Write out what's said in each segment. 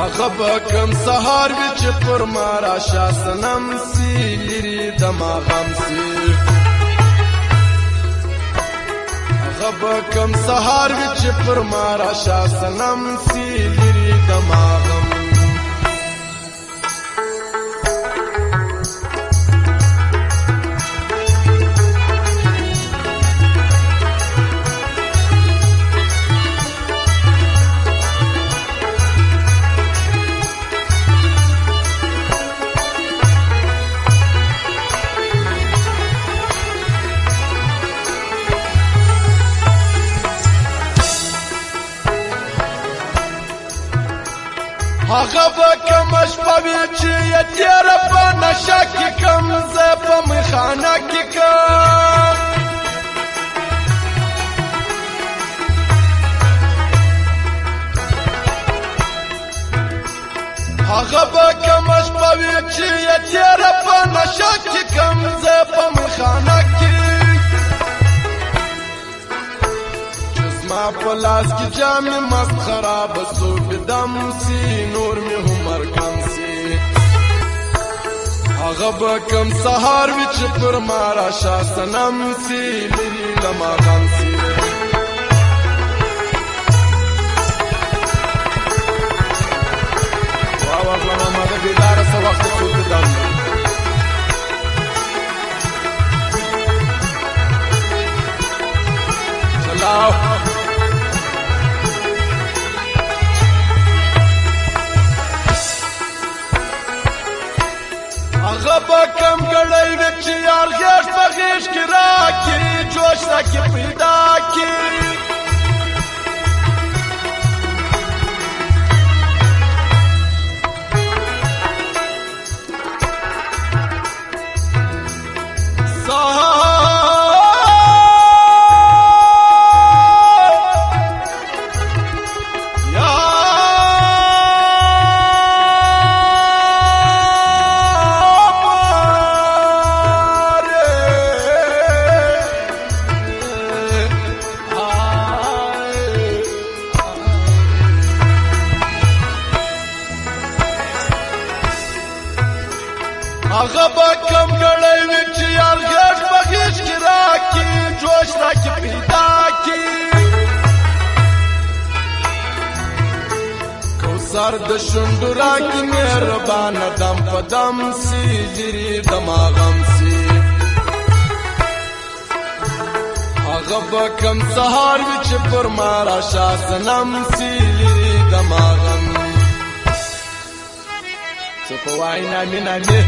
هغه به کم سهار وي چې پر ما راشه صنم سي لري د ما غم سي هغه به کم سهار وي چې پر ما راشه صنم سي لري د ما غم هغه به کم شپه وي چې یې تېره په نشه کې کم زه په میخانه کې کم هغه به کم شپه وي چې یې تېره په نشه کې کم زه په میخانه کې ما په لاس کې جامې مست خراب سوک دم سي نور مې عمر کم سي هغه به کم سهار وي چې پر ما راشه صنم سي لري له ما غم سي واخله ماما د بیداره څه وخت سوک دم چلاو هغه به کم ګړی وي چې یار غېږ په غېږ کې راکړي جوش راکړي پیدا کړي هغه به کم ګړی وي چې یار غېږ په غېږ کې راکړي جوش راکړي پیدا کړي کوثر د شونډو راکړي مهربانه دم په دم سي لري د ما غم سي هغه به کم سهار وي چې پر ما راشه صنم سي لري د ما غم څه په وایي نامې نامې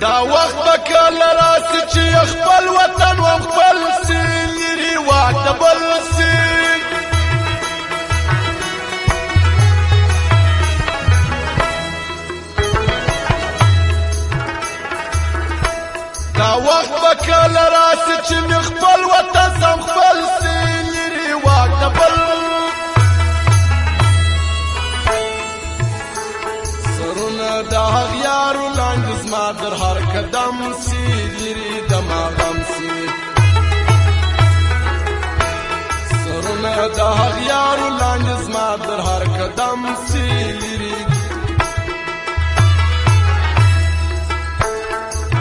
دا وخت به کله راسي چې خپل وطن و خپل سي لري واک د بل سي دا وخت به کله راسي چې خپل وطن سم خپل سي لري واک د بل د هغیارو لاندې زما در هر قدم سي لري د ما غم سي سرونه د هغیارو لاندې زما در هر قدم سي لري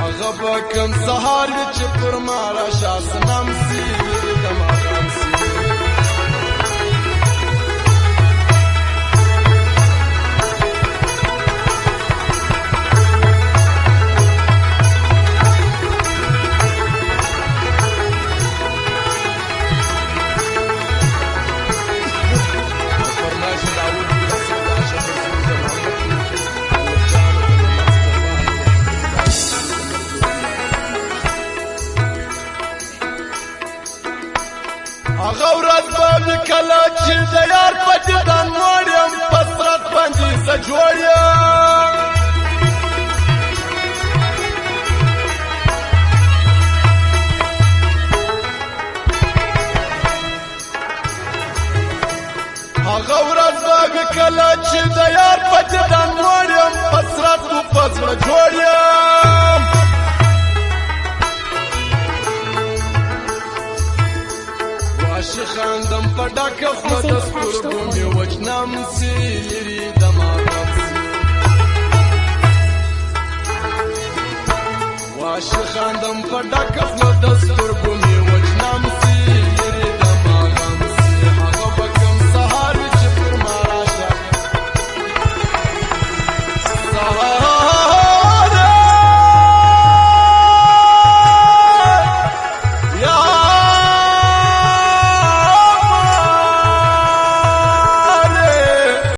هغه به کم سهار وي چې پر ما راشه صنم سي لري د ما غم سي هغه ورځ به کله چې د یار په دیدن مړ یم په باندې څه جوړ یم هغه ورځ به وي کله چې د یار په دیدن مړ یم په حسرت و په زړه جوړ یم واشي خاندم په ډکه خوله د سترګو مې وجنم سي لرې د ماښام سي واشي خاندم په ډکه خوله د سترګو